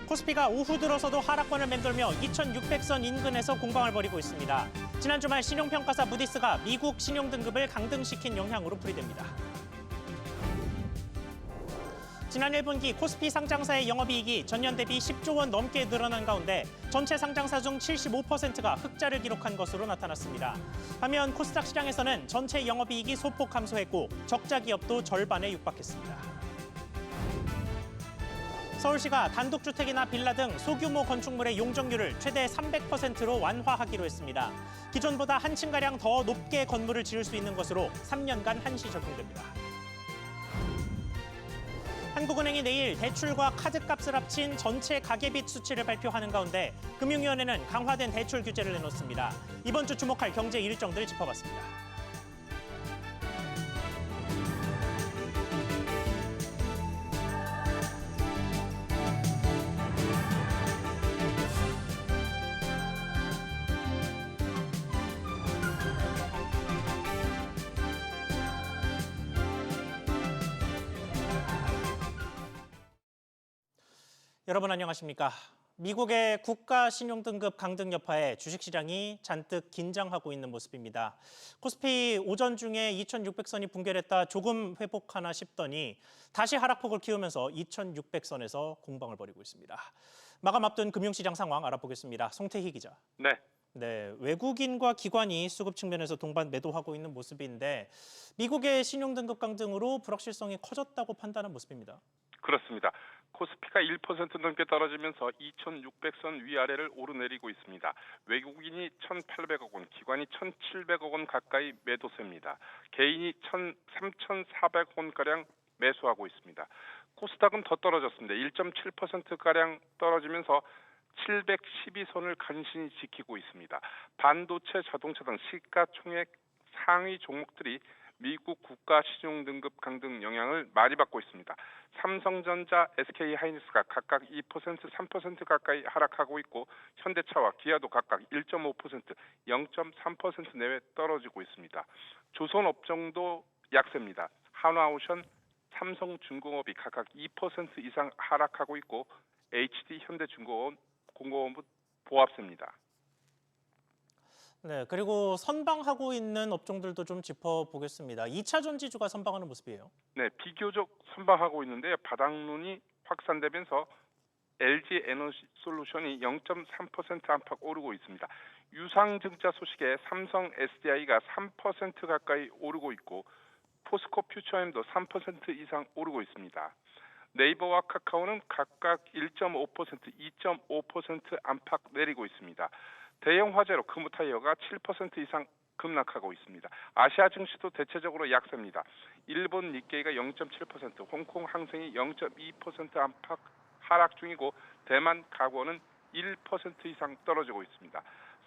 코스피가 오후 들어서도 하락권을 맴돌며 2,600선 인근에서 공방을 벌이고 있습니다. 지난 주말 신용평가사 무디스가 미국 신용등급을 강등시킨 영향으로 풀이됩니다. 지난 1분기 코스피 상장사의 영업이익이 전년 대비 10조 원 넘게 늘어난 가운데 전체 상장사 중 75%가 흑자를 기록한 것으로 나타났습니다. 반면 코스닥 시장에서는 전체 영업이익이 소폭 감소했고 적자 기업도 절반에 육박했습니다. 서울시가 단독주택이나 빌라 등 소규모 건축물의 용적률을 최대 300%로 완화하기로 했습니다. 기존보다 한 층가량 더 높게 건물을 지을 수 있는 것으로 3년간 한시 적용됩니다. 한국은행이 내일 대출과 카드값을 합친 전체 가계빚 수치를 발표하는 가운데 금융위원회는 강화된 대출 규제를 내놓습니다. 이번 주 주목할 경제 일정들 짚어봤습니다. 여러분 안녕하십니까? 미국의 국가 신용등급 강등 여파에 주식시장이 잔뜩 긴장하고 있는 모습입니다. 코스피 오전 중에 2,600선이 붕괴했다 조금 회복하나 싶더니 다시 하락폭을 키우면서 2,600선에서 공방을 벌이고 있습니다. 마감 앞둔 금융시장 상황 알아보겠습니다. 송태희 기자. 네, 외국인과 기관이 수급 측면에서 동반 매도하고 있는 모습인데 미국의 신용등급 강등으로 불확실성이 커졌다고 판단한 모습입니다. 그렇습니다. 코스피가 1% 넘게 떨어지면서 2,600선 위아래를 오르내리고 있습니다. 외국인이 1,800억 원, 기관이 1,700억 원 가까이 매도세입니다. 개인이 3,400억 원가량 매수하고 있습니다. 코스닥은 더 떨어졌습니다. 1.7%가량 떨어지면서 712선을 간신히 지키고 있습니다. 반도체, 자동차 등 시가총액 상위 종목들이 미국 국가 신용등급 강등 영향을 많이 받고 있습니다. 삼성전자, SK하이닉스가 각각 2%, 3% 가까이 하락하고 있고 현대차와 기아도 각각 1.5%, 0.3% 내외 떨어지고 있습니다. 조선업종도 약세입니다. 한화오션, 삼성중공업이 각각 2% 이상 하락하고 있고 HD 현대중공업, 공공업은 보합세입니다. 네, 그리고 선방하고 있는 업종들도 좀 짚어보겠습니다. 2차 전지주가 선방하는 모습이에요. 네, 비교적 선방하고 있는데 바닥론이 확산되면서 LG 에너지 솔루션이 0.3% 안팎 오르고 있습니다. 유상증자 소식에 삼성 SDI가 3% 가까이 오르고 있고 포스코 퓨처엠도 3% 이상 오르고 있습니다. 네이버와 카카오는 각각 1.5%, 2.5% 안팎 내리고 있습니다. 대형 화재로 금호타이어가 7% 이상 급락하고 있습니다. 아시아 증시도 대체적으로 약세입니다. 일본 니케이가 0.7%, 홍콩 항생이 0.2% 안팎 하락 중이고 대만 가구원은 1% 이상 떨어지고 있습니다.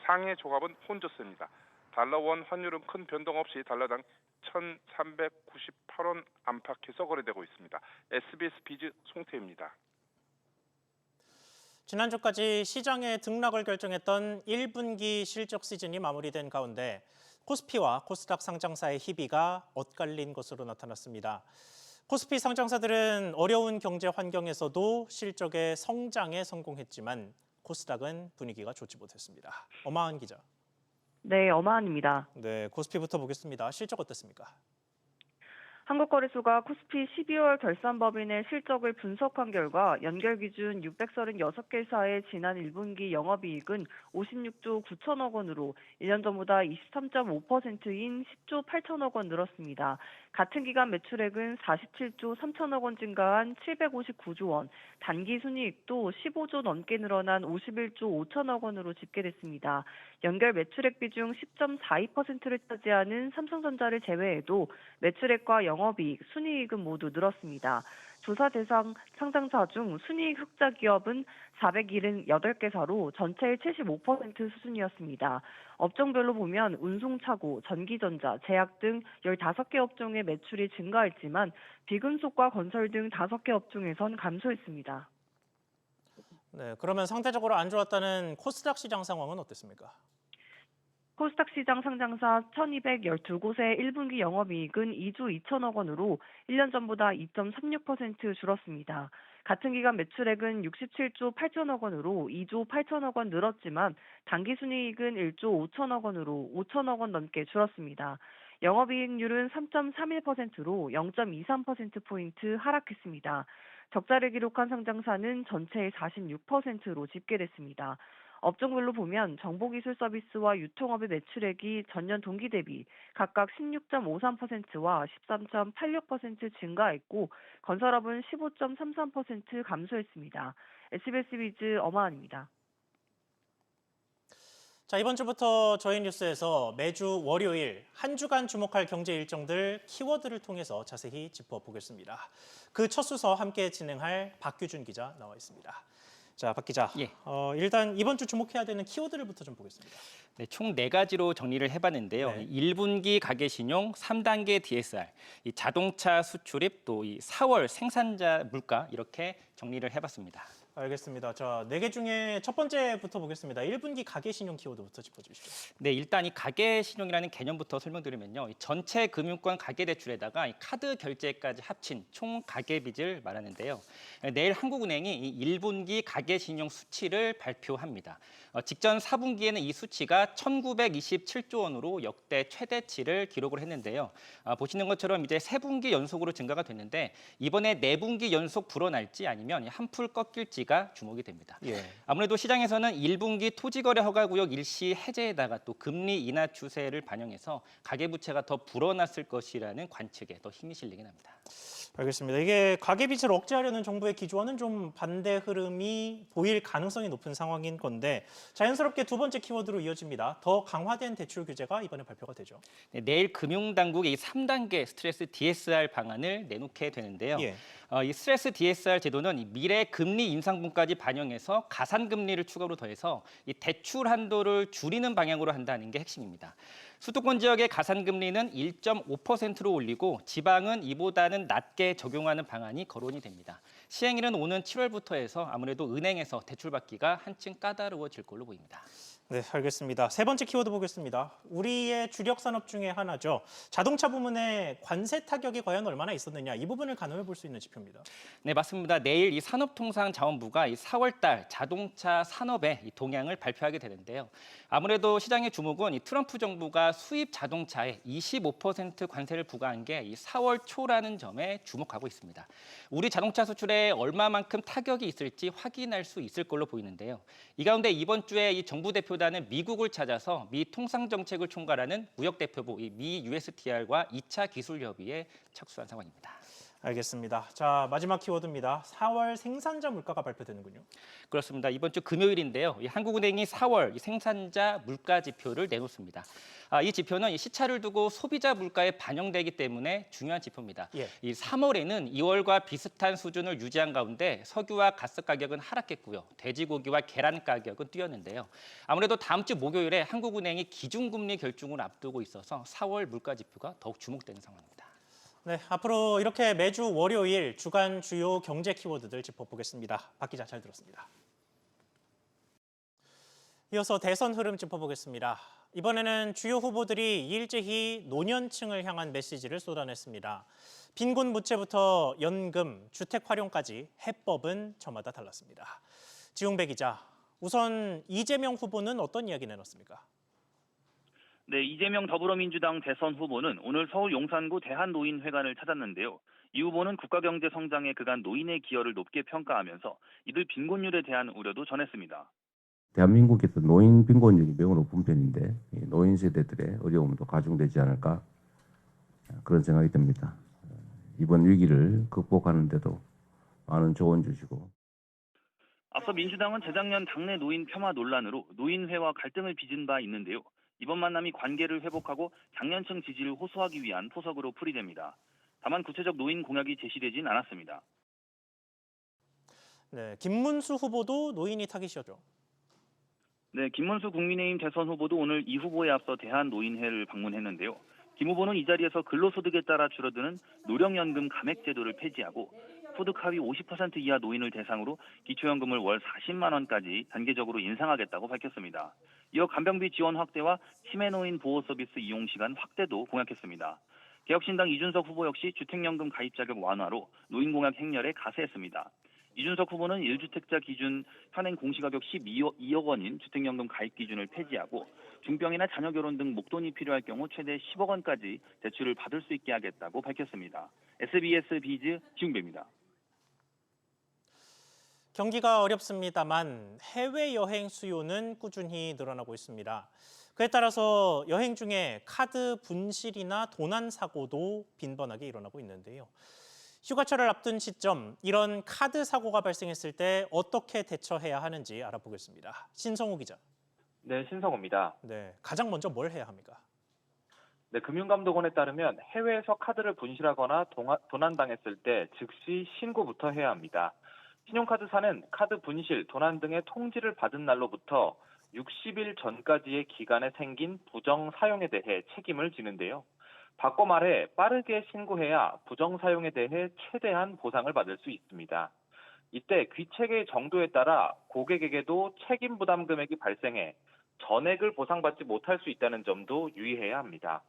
상해 조합은 혼조세입니다. 달러원 환율은 큰 변동 없이 달러당 1,398원 안팎에서 거래되고 있습니다. SBS 비즈 송태입니다. 지난주까지 시장의 등락을 결정했던 1분기 실적 시즌이 마무리된 가운데 코스피와 코스닥 상장사의 희비가 엇갈린 것으로 나타났습니다. 코스피 상장사들은 어려운 경제 환경에서도 실적의 성장에 성공했지만 코스닥은 분위기가 좋지 못했습니다. 엄하은 기자. 네, 엄하은입니다. 네, 코스피부터 보겠습니다. 실적 어땠습니까? 한국거래소가 코스피 12월 결산법인의 실적을 분석한 결과 연결 기준 636개사의 지난 1분기 영업이익은 56조 9천억 원으로 1년 전보다 23.5%인 10조 8천억 원 늘었습니다. 같은 기간 매출액은 47조 3천억 원 증가한 759조 원, 단기 순이익도 15조 넘게 늘어난 51조 5천억 원으로 집계됐습니다. 연결 매출액 비중 10.42%를 차지하는 삼성전자를 제외해도 매출액과 영업이익, 순이익은 모두 늘었습니다. 조사 대상 상장사 중 순이익 흑자 기업은 478개사로 전체의 75% 수준이었습니다. 업종별로 보면 운송차고, 전기전자, 제약 등 15개 업종의 매출이 증가했지만 비금속과 건설 등 5개 업종에선 감소했습니다. 네, 그러면 상대적으로 안 좋았다는 코스닥 시장 상황은 어땠습니까? 코스닥 시장 상장사 1,212곳의 1분기 영업이익은 2조 2천억 원으로 1년 전보다 2.36% 줄었습니다. 같은 기간 매출액은 67조 8천억 원으로 2조 8천억 원 늘었지만 당기순이익은 1조 5천억 원으로 5천억 원 넘게 줄었습니다. 영업이익률은 3.31%로 0.23%포인트 하락했습니다. 적자를 기록한 상장사는 전체의 46%로 집계됐습니다. 업종별로 보면 정보기술 서비스와 유통업의 매출액이 전년 동기 대비 각각 16.53%와 13.86% 증가했고 건설업은 15.33% 감소했습니다. SBS 비즈 엄하은입니다. 자, 이번 주부터 저희 뉴스에서 매주 월요일 한 주간 주목할 경제 일정들 키워드를 통해서 자세히 짚어보겠습니다. 그 첫 수서 함께 진행할 박규준 기자 나와 있습니다. 자, 박 기자. 예. 일단 이번 주 주목해야 되는 키워드를부터 좀 보겠습니다. 네, 총 4가지로 정리를 해봤는데요. 네. 1분기 가계신용, 3단계 DSR, 이 자동차 수출입, 또 이 4월 생산자 물가 이렇게 정리를 해봤습니다. 알겠습니다. 자, 4개 중에 첫 번째부터 보겠습니다. 1분기 가계신용 키워드부터 짚어주시죠. 네, 일단 이 가계신용이라는 개념부터 설명드리면요. 이 전체 금융권 가계대출에다가 이 카드 결제까지 합친 총 가계빚을 말하는데요. 내일 한국은행이 이 1분기 가계신용 수치를 발표합니다. 직전 4분기에는 이 수치가 1,927조 원으로 역대 최대치를 기록을 했는데요. 보시는 것처럼 이제 3분기 연속으로 증가가 됐는데 이번에 4분기 연속 불어날지 아니면 한풀 꺾일지가 주목이 됩니다. 예. 아무래도 시장에서는 1분기 토지거래 허가구역 일시 해제에다가 또 금리 인하 추세를 반영해서 가계부채가 더 불어났을 것이라는 관측에 더 힘이 실리긴 합니다. 알겠습니다. 이게 가계빚을 억제하려는 정부의 기조와는 좀 반대 흐름이 보일 가능성이 높은 상황인 건데 자연스럽게 두 번째 키워드로 이어집니다. 더 강화된 대출 규제가 이번에 발표가 되죠. 네, 내일 금융당국이 이 3단계 스트레스 DSR 방안을 내놓게 되는데요. 예. 이 스트레스 DSR 제도는 이 미래 금리 인상분까지 반영해서 가산금리를 추가로 더해서 이 대출 한도를 줄이는 방향으로 한다는 게 핵심입니다. 수도권 지역의 가산금리는 1.5%로 올리고 지방은 이보다는 낮게 적용하는 방안이 거론이 됩니다. 시행일은 오는 7월부터 해서 아무래도 은행에서 대출받기가 한층 까다로워질 걸로 보입니다. 네, 알겠습니다. 세 번째 키워드 보겠습니다. 우리의 주력 산업 중에 하나죠. 자동차 부문의 관세 타격이 과연 얼마나 있었느냐, 이 부분을 가늠해 볼 수 있는 지표입니다. 네, 맞습니다. 내일 이 산업통상자원부가 이 4월달 자동차 산업의 이 동향을 발표하게 되는데요. 아무래도 시장의 주목은 이 트럼프 정부가 수입 자동차에 25% 관세를 부과한 게 이 4월 초라는 점에 주목하고 있습니다. 우리 자동차 수출에 얼마만큼 타격이 있을지 확인할 수 있을 걸로 보이는데요. 이 가운데 이번 주에 이 정부 대표단은 미국을 찾아서 미 통상정책을 총괄하는 무역대표부 이 미 USTR과 2차 기술 협의에 착수한 상황입니다. 알겠습니다. 자, 마지막 키워드입니다. 4월 생산자 물가가 발표되는군요. 그렇습니다. 이번 주 금요일인데요. 이 한국은행이 4월 이 생산자 물가 지표를 내놓습니다. 이 지표는 이 시차를 두고 소비자 물가에 반영되기 때문에 중요한 지표입니다. 예. 이 3월에는 2월과 비슷한 수준을 유지한 가운데 석유와 가스 가격은 하락했고요. 돼지고기와 계란 가격은 뛰었는데요. 아무래도 다음 주 목요일에 한국은행이 기준금리 결정을 앞두고 있어서 4월 물가 지표가 더욱 주목되는 상황입니다. 네, 앞으로 이렇게 매주 월요일 주간 주요 경제 키워드들 짚어보겠습니다. 박 기자 잘 들었습니다. 이어서 대선 흐름 짚어보겠습니다. 이번에는 주요 후보들이 일제히 노년층을 향한 메시지를 쏟아냈습니다. 빈곤 무채부터 연금, 주택 활용까지 해법은 저마다 달랐습니다. 지웅배 기자, 우선 이재명 후보는 어떤 이야기 내놨습니까? 네, 이재명 더불어민주당 대선 후보는 오늘 서울 용산구 대한노인회관을 찾았는데요. 이 후보는 국가경제 성장에 그간 노인의 기여를 높게 평가하면서 이들 빈곤율에 대한 우려도 전했습니다. 대한민국에서 노인 빈곤율이 매우 높은 편인데 노인 세대들의 어려움도 가중되지 않을까 그런 생각이 듭니다. 이번 위기를 극복하는 데도 많은 조언 주시고. 앞서 민주당은 재작년 당내 노인 폄하 논란으로 노인회와 갈등을 빚은 바 있는데요. 이번 만남이 관계를 회복하고 장년층 지지를 호소하기 위한 포석으로 풀이됩니다. 다만 구체적 노인 공약이 제시되진 않았습니다. 네, 김문수 후보도 노인이 타깃이었죠. 네, 김문수 국민의힘 대선 후보도 오늘 이 후보에 앞서 대한노인회를 방문했는데요. 김 후보는 이 자리에서 근로소득에 따라 줄어드는 노령연금 감액 제도를 폐지하고 소득 하위 50% 이하 노인을 대상으로 기초연금을 월 40만 원까지 단계적으로 인상하겠다고 밝혔습니다. 이어 간병비 지원 확대와 치매노인 보호 서비스 이용 시간 확대도 공약했습니다. 개혁신당 이준석 후보 역시 주택연금 가입 자격 완화로 노인 공약 행렬에 가세했습니다. 이준석 후보는 1주택자 기준 현행 공시가격 12억 원인 주택연금 가입 기준을 폐지하고 중병이나 자녀 결혼 등 목돈이 필요할 경우 최대 10억 원까지 대출을 받을 수 있게 하겠다고 밝혔습니다. SBS 비즈 지웅배입니다. 경기가 어렵습니다만 해외여행 수요는 꾸준히 늘어나고 있습니다. 그에 따라서 여행 중에 카드 분실이나 도난 사고도 빈번하게 일어나고 있는데요. 휴가철을 앞둔 시점, 이런 카드 사고가 발생했을 때 어떻게 대처해야 하는지 알아보겠습니다. 신성우 기자. 네, 신성우입니다. 네, 가장 먼저 뭘 해야 합니까? 네, 금융감독원에 따르면 해외에서 카드를 분실하거나 도난당했을 때 즉시 신고부터 해야 합니다. 신용카드사는 카드 분실, 도난 등의 통지를 받은 날로부터 60일 전까지의 기간에 생긴 부정 사용에 대해 책임을 지는데요. 바꿔 말해 빠르게 신고해야 부정 사용에 대해 최대한 보상을 받을 수 있습니다. 이때 귀책의 정도에 따라 고객에게도 책임 부담 금액이 발생해 전액을 보상받지 못할 수 있다는 점도 유의해야 합니다.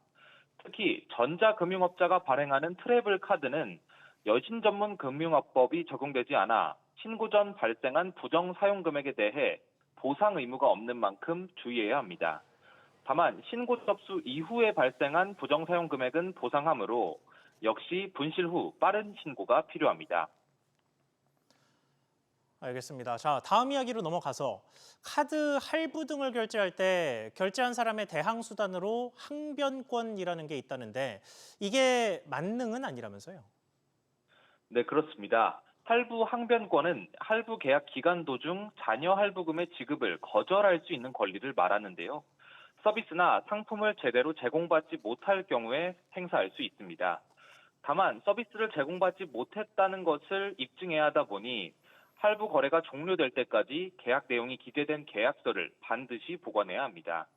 특히 전자금융업자가 발행하는 트래블 카드는 여신 전문 금융업법이 적용되지 않아 신고 전 발생한 부정 사용 금액에 대해 보상 의무가 없는 만큼 주의해야 합니다. 다만 신고 접수 이후에 발생한 부정 사용 금액은 보상하므로 역시 분실 후 빠른 신고가 필요합니다. 알겠습니다. 자, 다음 이야기로 넘어가서 카드 할부 등을 결제할 때 결제한 사람의 대항 수단으로 항변권이라는 게 있다는데 이게 만능은 아니라면서요? 네, 그렇습니다. 할부 항변권은 할부 계약 기간 도중 자녀 할부금의 지급을 거절할 수 있는 권리를 말하는데요. 서비스나 상품을 제대로 제공받지 못할 경우에 행사할 수 있습니다. 다만 서비스를 제공받지 못했다는 것을 입증해야 하다 보니 할부 거래가 종료될 때까지 계약 내용이 기재된 계약서를 반드시 보관해야 합니다.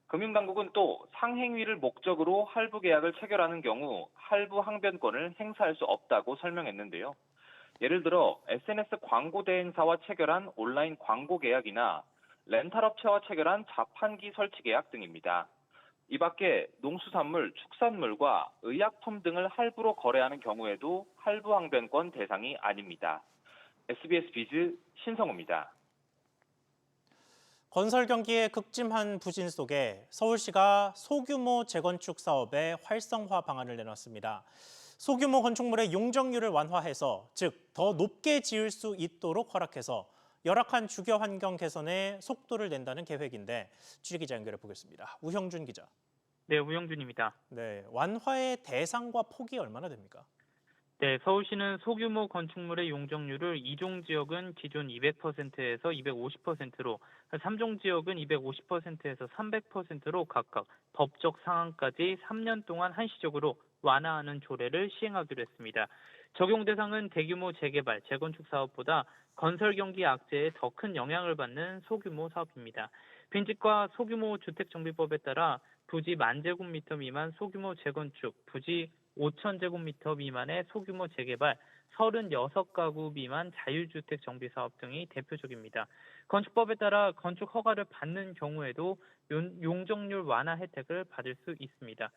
금융당국은 또 상행위를 목적으로 할부 계약을 체결하는 경우 할부 항변권을 행사할 수 없다고 설명했는데요. 예를 들어 SNS 광고 대행사와 체결한 온라인 광고 계약이나 렌탈업체와 체결한 자판기 설치 계약 등입니다. 이 밖에 농수산물, 축산물과 의약품 등을 할부로 거래하는 경우에도 할부 항변권 대상이 아닙니다. SBS 비즈 신성우입니다. 건설 경기의 극심한 부진 속에 서울시가 소규모 재건축 사업의 활성화 방안을 내놨습니다. 소규모 건축물의 용적률을 완화해서 즉 더 높게 지을 수 있도록 허락해서 열악한 주거 환경 개선에 속도를 낸다는 계획인데 취재기자 연결해 보겠습니다. 우형준 기자. 네, 우영준입니다. 네, 완화의 대상과 폭이 얼마나 됩니까? 네, 서울시는 소규모 건축물의 용적률을 2종 지역은 기존 200%에서 250%로, 3종 지역은 250%에서 300%로 각각 법적 상한까지 3년 동안 한시적으로 완화하는 조례를 시행하기로 했습니다. 적용 대상은 대규모 재개발, 재건축 사업보다 건설 경기 악재에 더 큰 영향을 받는 소규모 사업입니다. 빈집과 소규모 주택정비법에 따라 부지 10,000제곱미터 미만 소규모 재건축, 부지 5,000제곱미터 미만의 소규모 재개발, 36가구 미만 자유주택 정비사업 등이 대표적입니다. 건축법에 따라 건축 허가를 받는 경우에도 용적률 완화 혜택을 받을 수 있습니다.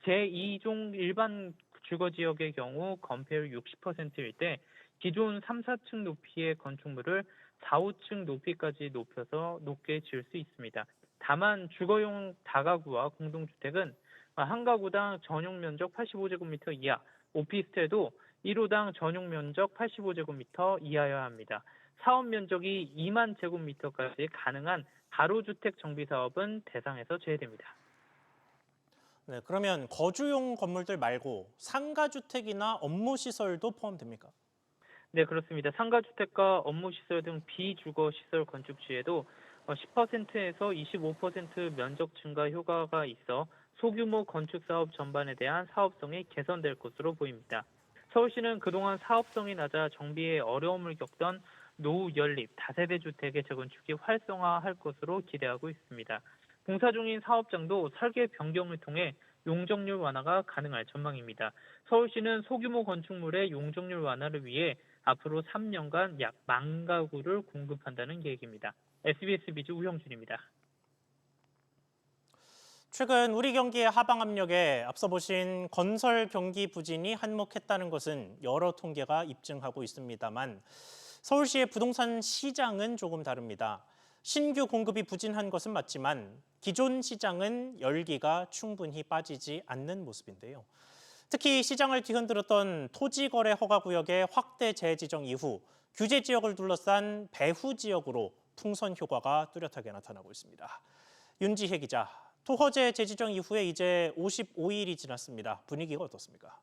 제2종 일반 주거지역의 경우 건폐율 60%일 때 기존 3, 4층 높이의 건축물을 4, 5층 높이까지 높여서 높게 지을 수 있습니다. 다만 주거용 다가구와 공동주택은 한 가구당 전용 면적 85제곱미터 이하, 오피스텔도 1호당 전용 면적 85제곱미터 이하여야 합니다. 사업 면적이 2만 제곱미터까지 가능한 가로주택 정비사업은 대상에서 제외됩니다. 네, 그러면 거주용 건물들 말고 상가주택이나 업무시설도 포함됩니까? 네, 그렇습니다. 상가주택과 업무시설 등 비주거시설 건축 시에도 10%에서 25% 면적 증가 효과가 있어 소규모 건축 사업 전반에 대한 사업성이 개선될 것으로 보입니다. 서울시는 그동안 사업성이 낮아 정비에 어려움을 겪던 노후 연립, 다세대 주택의 재건축이 활성화할 것으로 기대하고 있습니다. 공사 중인 사업장도 설계 변경을 통해 용적률 완화가 가능할 전망입니다. 서울시는 소규모 건축물의 용적률 완화를 위해 앞으로 3년간 약 10,000가구를 공급한다는 계획입니다. SBS 비즈 우형준입니다. 최근 우리 경기의 하방 압력에 앞서 보신 건설 경기 부진이 한몫했다는 것은 여러 통계가 입증하고 있습니다만 서울시의 부동산 시장은 조금 다릅니다. 신규 공급이 부진한 것은 맞지만 기존 시장은 열기가 충분히 빠지지 않는 모습인데요. 특히 시장을 뒤흔들었던 토지거래 허가구역의 확대 재지정 이후 규제 지역을 둘러싼 배후 지역으로 풍선 효과가 뚜렷하게 나타나고 있습니다. 윤지혜 기자, 토허제 재지정 이후에 이제 55일이 지났습니다. 분위기가 어떻습니까?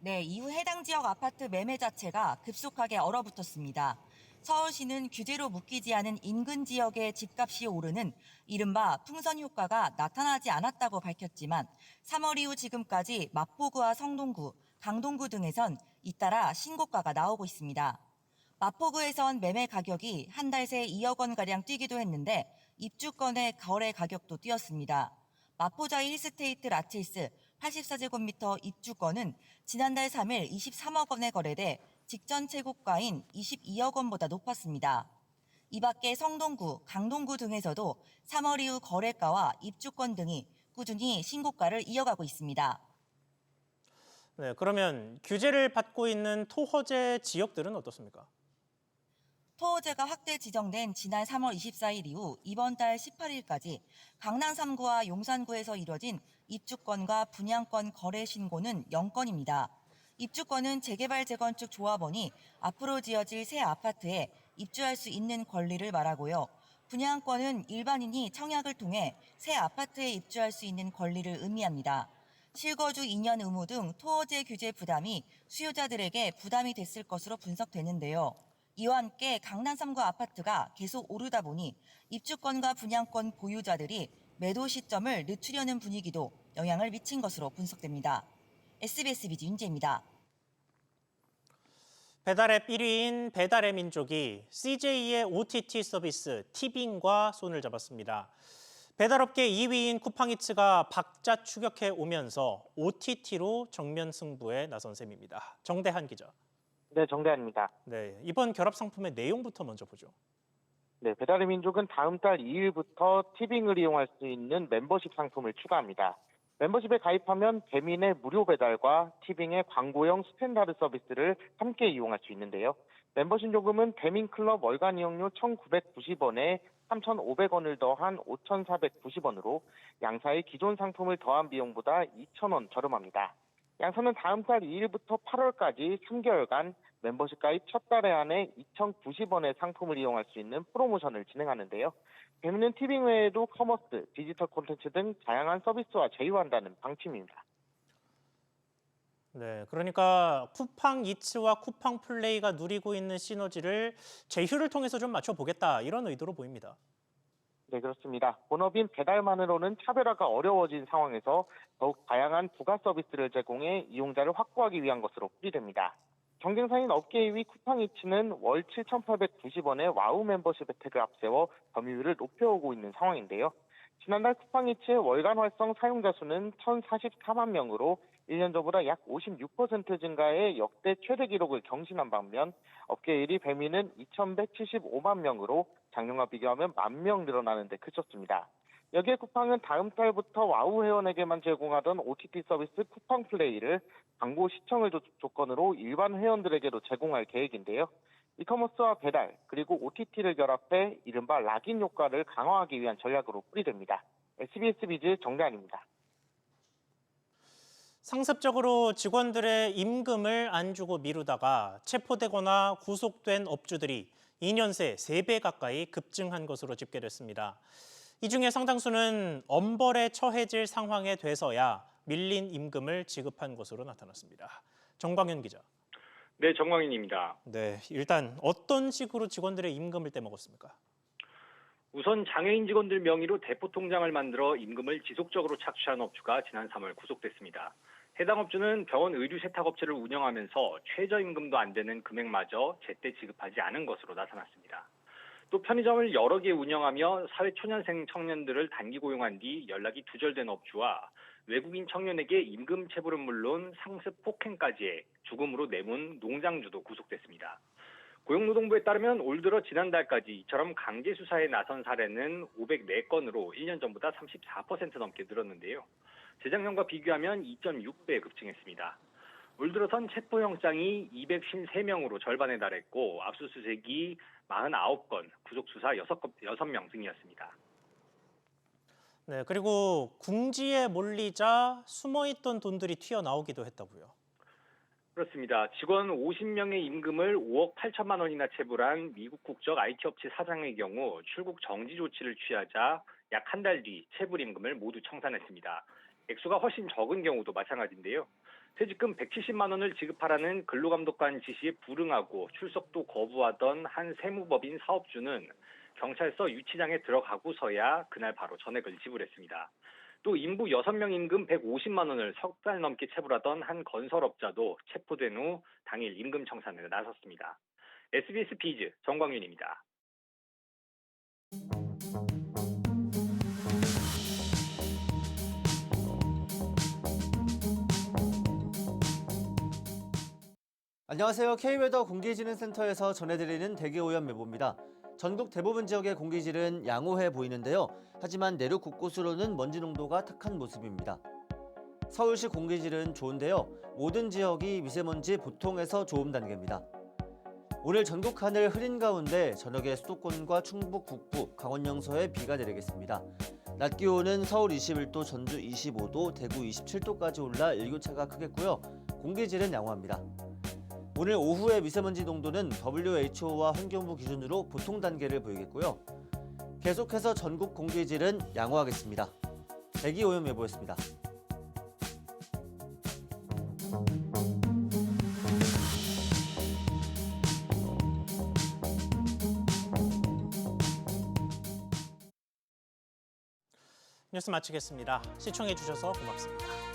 네, 이후 해당 지역 아파트 매매 자체가 급속하게 얼어붙었습니다. 서울시는 규제로 묶이지 않은 인근 지역의 집값이 오르는 이른바 풍선 효과가 나타나지 않았다고 밝혔지만 3월 이후 지금까지 마포구와 성동구, 강동구 등에선 잇따라 신고가가 나오고 있습니다. 마포구에선 매매 가격이 한 달 새 2억 원가량 뛰기도 했는데 입주권의 거래 가격도 뛰었습니다. 마포자이 힐스테이트 라체이스 84제곱미터 입주권은 지난달 3일 23억 원에 거래돼 직전 최고가인 22억 원보다 높았습니다. 이 밖에 성동구, 강동구 등에서도 3월 이후 거래가와 입주권 등이 꾸준히 신고가를 이어가고 있습니다. 네, 그러면 규제를 받고 있는 토허제 지역들은 어떻습니까? 토호제가 확대 지정된 지난 3월 24일 이후 이번 달 18일까지 강남 3구와 용산구에서 이뤄진 입주권과 분양권 거래 신고는 0건입니다. 입주권은 재개발 재건축 조합원이 앞으로 지어질 새 아파트에 입주할 수 있는 권리를 말하고요. 분양권은 일반인이 청약을 통해 새 아파트에 입주할 수 있는 권리를 의미합니다. 실거주 2년 의무 등 토호제 규제 부담이 수요자들에게 부담이 됐을 것으로 분석되는데요. 이와 함께 강남 3구 아파트가 계속 오르다 보니 입주권과 분양권 보유자들이 매도 시점을 늦추려는 분위기도 영향을 미친 것으로 분석됩니다. SBS 비즈 윤지혜입니다. 배달앱 1위인 배달의 민족이 CJ의 OTT 서비스 티빙과 손을 잡았습니다. 배달업계 2위인 쿠팡이츠가 박자 추격해 오면서 OTT로 정면 승부에 나선 셈입니다. 정대한 기자. 네, 정대한입니다. 네, 이번 결합 상품의 내용부터 먼저 보죠. 네, 배달의 민족은 다음 달 2일부터 티빙을 이용할 수 있는 멤버십 상품을 추가합니다. 멤버십에 가입하면 배민의 무료 배달과 티빙의 광고형 스탠다드 서비스를 함께 이용할 수 있는데요. 멤버십 요금은 배민클럽 월간 이용료 1,990원에 3,500원을 더한 5,490원으로 양사의 기존 상품을 더한 비용보다 2,000원 저렴합니다. 양사는 다음 달 2일부터 8월까지 3개월간 멤버십 가입 첫 달에 한해 2,090원의 상품을 이용할 수 있는 프로모션을 진행하는데요. 배민은 티빙 외에도 커머스, 디지털 콘텐츠 등 다양한 서비스와 제휴한다는 방침입니다. 네, 그러니까 쿠팡 이츠와 쿠팡 플레이가 누리고 있는 시너지를 제휴를 통해서 좀 맞춰보겠다 이런 의도로 보입니다. 네, 그렇습니다. 본업인 배달만으로는 차별화가 어려워진 상황에서 더욱 다양한 부가 서비스를 제공해 이용자를 확보하기 위한 것으로 풀이됩니다. 경쟁사인 업계 2위 쿠팡이츠는 월 7,890원의 와우 멤버십 혜택을 앞세워 점유율을 높여오고 있는 상황인데요. 지난달 쿠팡이츠의 월간 활성 사용자 수는 1,044만 명으로 1년 전보다 약 56% 증가해 역대 최대 기록을 경신한 반면 업계 1위 배민은 2,175만 명으로 작년과 비교하면 10,000명 늘어나는 데 그쳤습니다. 여기에 쿠팡은 다음 달부터 와우 회원에게만 제공하던 OTT 서비스 쿠팡 플레이를 광고 시청을 조건으로 일반 회원들에게도 제공할 계획인데요. 이커머스와 배달, 그리고 OTT를 결합해 이른바 락인 효과를 강화하기 위한 전략으로 풀이됩니다. SBS 비즈 정대한입니다. 상습적으로 직원들의 임금을 안 주고 미루다가 체포되거나 구속된 업주들이 2년 새 3배 가까이 급증한 것으로 집계됐습니다. 이 중에 상당수는 엄벌에 처해질 상황에 돼서야 밀린 임금을 지급한 것으로 나타났습니다. 정광현 기자. 네, 정광현입니다. 네, 일단 어떤 식으로 직원들의 임금을 떼먹었습니까? 우선 장애인 직원들 명의로 대포 통장을 만들어 임금을 지속적으로 착취한 업주가 지난 3월 구속됐습니다. 해당 업주는 병원 의류 세탁업체를 운영하면서 최저임금도 안 되는 금액마저 제때 지급하지 않은 것으로 나타났습니다. 또 편의점을 여러 개 운영하며 사회초년생 청년들을 단기 고용한 뒤 연락이 두절된 업주와 외국인 청년에게 임금 체불은 물론 상습 폭행까지 해 죽음으로 내몬 농장주도 구속됐습니다. 고용노동부에 따르면 올 들어 지난달까지 이처럼 강제 수사에 나선 사례는 504건으로 1년 전보다 34% 넘게 늘었는데요. 재작년과 비교하면 2.6배 급증했습니다. 올 들어선 체포영장이 253명으로 절반에 달했고 압수수색이 49건, 구속수사 6명 등이었습니다. 네, 그리고 궁지에 몰리자 숨어있던 돈들이 튀어나오기도 했다고요. 그렇습니다. 직원 50명의 임금을 5억 8천만 원이나 체불한 미국 국적 IT 업체 사장의 경우 출국 정지 조치를 취하자 약 한 달 뒤 체불 임금을 모두 청산했습니다. 액수가 훨씬 적은 경우도 마찬가지인데요. 퇴직금 170만 원을 지급하라는 근로감독관 지시에 불응하고 출석도 거부하던 한 세무법인 사업주는 경찰서 유치장에 들어가고서야 그날 바로 전액을 지불했습니다. 또 인부 6명 임금 150만 원을 석 달 넘게 체불하던 한 건설업자도 체포된 후 당일 임금 청산에 나섰습니다. SBS 비즈 정광윤입니다. 안녕하세요. K웨더 공기질은센터에서 전해드리는 대기오염 예보입니다. 전국 대부분 지역의 공기질은 양호해 보이는데요. 하지만 내륙 곳곳으로는 먼지 농도가 탁한 모습입니다. 서울시 공기질은 좋은데요. 모든 지역이 미세먼지 보통에서 좋음 단계입니다. 오늘 전국 하늘 흐린 가운데 저녁에 수도권과 충북 북부, 강원 영서에 비가 내리겠습니다. 낮 기온은 서울 21도, 전주 25도, 대구 27도까지 올라 일교차가 크겠고요. 공기질은 양호합니다. 오늘 오후의 미세먼지 농도는 WHO와 환경부 기준으로 보통 단계를 보이겠고요. 계속해서 전국 공기질은 양호하겠습니다. 대기오염 예보였습니다. 뉴스 마치겠습니다. 시청해 주셔서 고맙습니다.